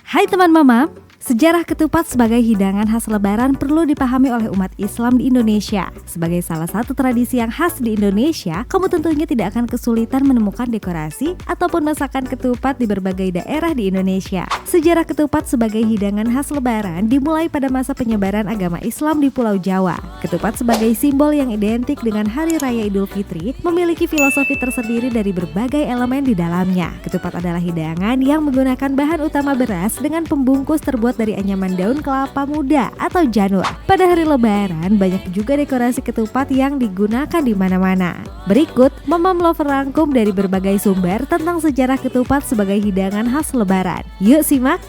Hai teman mama, sejarah ketupat sebagai hidangan khas lebaran perlu dipahami oleh umat Islam di Indonesia. Sebagai salah satu tradisi yang khas di Indonesia, kamu tentunya tidak akan kesulitan menemukan dekorasi ataupun masakan ketupat di berbagai daerah di Indonesia. Sejarah ketupat sebagai hidangan khas lebaran dimulai pada masa penyebaran agama Islam di Pulau Jawa. Ketupat sebagai simbol yang identik dengan Hari Raya Idul Fitri memiliki filosofi tersendiri dari berbagai elemen di dalamnya. Ketupat adalah hidangan yang menggunakan bahan utama beras dengan pembungkus terbuat dari anyaman daun kelapa muda atau janur. Pada hari lebaran, banyak juga dekorasi ketupat yang digunakan di mana-mana. Berikut, Mama Lover rangkum dari berbagai sumber tentang sejarah ketupat sebagai hidangan khas lebaran. Yuk simak!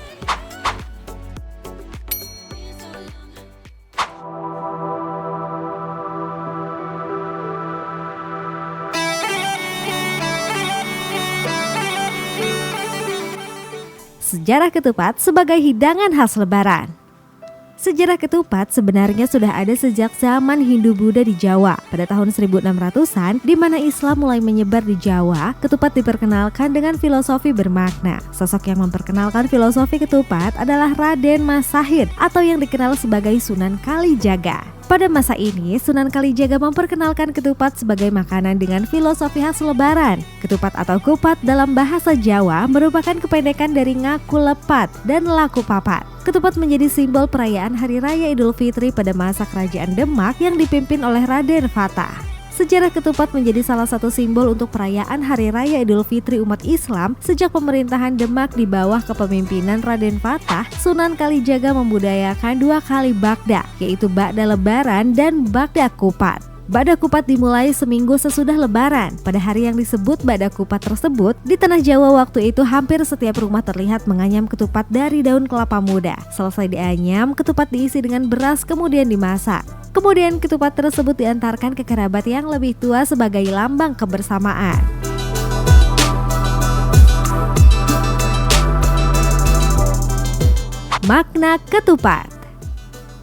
Sejarah ketupat sebagai hidangan khas lebaran. Sejarah ketupat sebenarnya sudah ada sejak zaman Hindu-Buddha di Jawa. Pada tahun 1600-an, di mana Islam mulai menyebar di Jawa, ketupat diperkenalkan dengan filosofi bermakna. Sosok yang memperkenalkan filosofi ketupat adalah Raden Mas Sahid atau yang dikenal sebagai Sunan Kalijaga. Pada masa ini, Sunan Kalijaga memperkenalkan ketupat sebagai makanan dengan filosofi khas lebaran. Ketupat atau kupat dalam bahasa Jawa merupakan kependekan dari ngaku lepat dan laku papat. Ketupat menjadi simbol perayaan Hari Raya Idul Fitri pada masa Kerajaan Demak yang dipimpin oleh Raden Fatah. Sejarah ketupat menjadi salah satu simbol untuk perayaan Hari Raya Idul Fitri umat Islam sejak pemerintahan Demak di bawah kepemimpinan Raden Fatah. Sunan Kalijaga membudayakan 2 kali bakda, yaitu bakda lebaran dan bakda kupat. Bakda kupat dimulai seminggu sesudah lebaran. Pada hari yang disebut bakda kupat tersebut, di tanah Jawa waktu itu hampir setiap rumah terlihat menganyam ketupat dari daun kelapa muda. Selesai dianyam, ketupat diisi dengan beras kemudian dimasak. Kemudian ketupat tersebut diantarkan ke kerabat yang lebih tua sebagai lambang kebersamaan. Makna ketupat.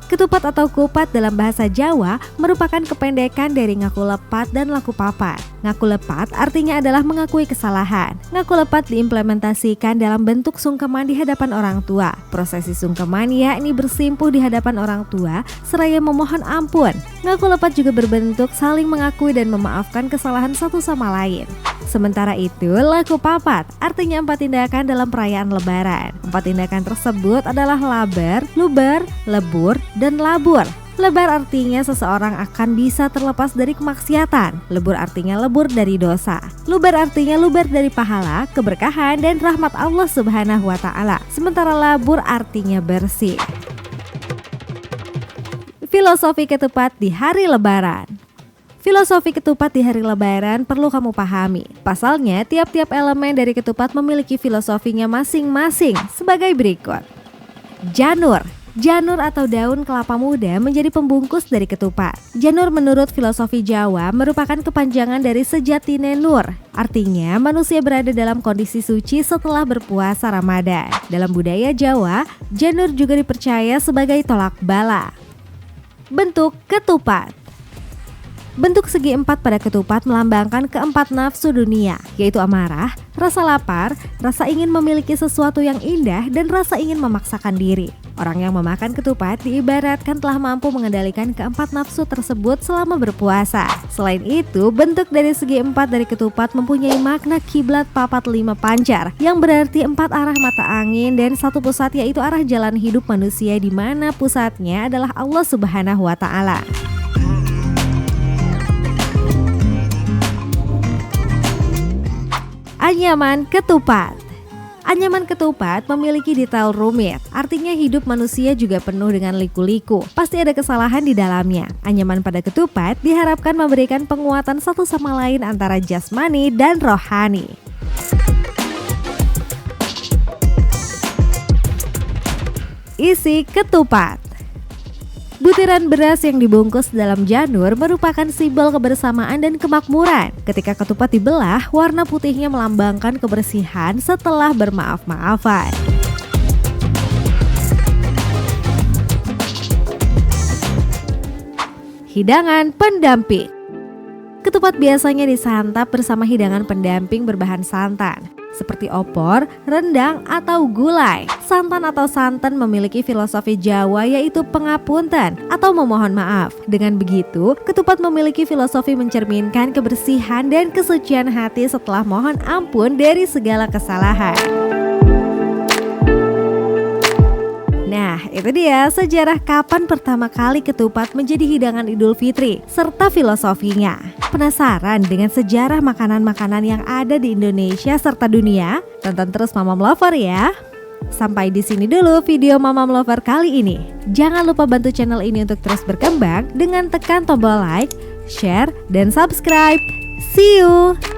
Ketupat atau kupat dalam bahasa Jawa merupakan kependekan dari ngaku lepat dan laku papat. Ngaku lepat artinya adalah mengakui kesalahan. Ngaku lepat diimplementasikan dalam bentuk sungkeman di hadapan orang tua. Prosesi sungkeman yakni bersimpuh di hadapan orang tua seraya memohon ampun. Ngaku lepat juga berbentuk saling mengakui dan memaafkan kesalahan satu sama lain. Sementara itu, laku papat artinya 4 tindakan dalam perayaan lebaran. 4 tindakan tersebut adalah laber, luber, lebur, dan labur. Lebar artinya seseorang akan bisa terlepas dari kemaksiatan. Lebur artinya lebur dari dosa. Luber artinya luber dari pahala, keberkahan, dan rahmat Allah Subhanahu wa Ta'ala. Sementara labur artinya bersih. Filosofi ketupat di hari lebaran. Filosofi ketupat di hari lebaran perlu kamu pahami. Pasalnya, tiap-tiap elemen dari ketupat memiliki filosofinya masing-masing sebagai berikut. Janur. Janur atau daun kelapa muda menjadi pembungkus dari ketupat. Janur menurut filosofi Jawa merupakan kepanjangan dari sejatine nur. Artinya manusia berada dalam kondisi suci setelah berpuasa Ramadan. Dalam budaya Jawa, janur juga dipercaya sebagai tolak bala. Bentuk ketupat. Bentuk segi 4 pada ketupat melambangkan keempat nafsu dunia, yaitu amarah, rasa lapar, rasa ingin memiliki sesuatu yang indah, dan rasa ingin memaksakan diri. Orang yang memakan ketupat diibaratkan telah mampu mengendalikan keempat nafsu tersebut selama berpuasa. Selain itu, bentuk dari segi 4 dari ketupat mempunyai makna kiblat papat 5 pancar, yang berarti 4 arah mata angin dan 1 pusat, yaitu arah jalan hidup manusia di mana pusatnya adalah Allah Subhanahu wa Ta'ala. Anyaman ketupat. Anyaman ketupat memiliki detail rumit, artinya hidup manusia juga penuh dengan liku-liku. Pasti ada kesalahan di dalamnya. Anyaman pada ketupat diharapkan memberikan penguatan satu sama lain antara jasmani dan rohani. Isi ketupat. Butiran beras yang dibungkus dalam janur merupakan simbol kebersamaan dan kemakmuran. Ketika ketupat dibelah, warna putihnya melambangkan kebersihan setelah bermaaf-maafan. Hidangan pendamping. Ketupat biasanya disantap bersama hidangan pendamping berbahan santan. seperti opor, rendang, atau gulai. Santan atau santen memiliki filosofi Jawa yaitu pengapunten atau memohon maaf. Dengan begitu, ketupat memiliki filosofi mencerminkan kebersihan dan kesucian hati setelah mohon ampun dari segala kesalahan. Nah, itu dia sejarah kapan pertama kali ketupat menjadi hidangan Idul Fitri serta filosofinya. Penasaran dengan sejarah makanan-makanan yang ada di Indonesia serta dunia? Tonton terus Mamam Lover ya. Sampai di sini dulu video Mamam Lover kali ini. Jangan lupa bantu channel ini untuk terus berkembang dengan tekan tombol like, share, dan subscribe. See you.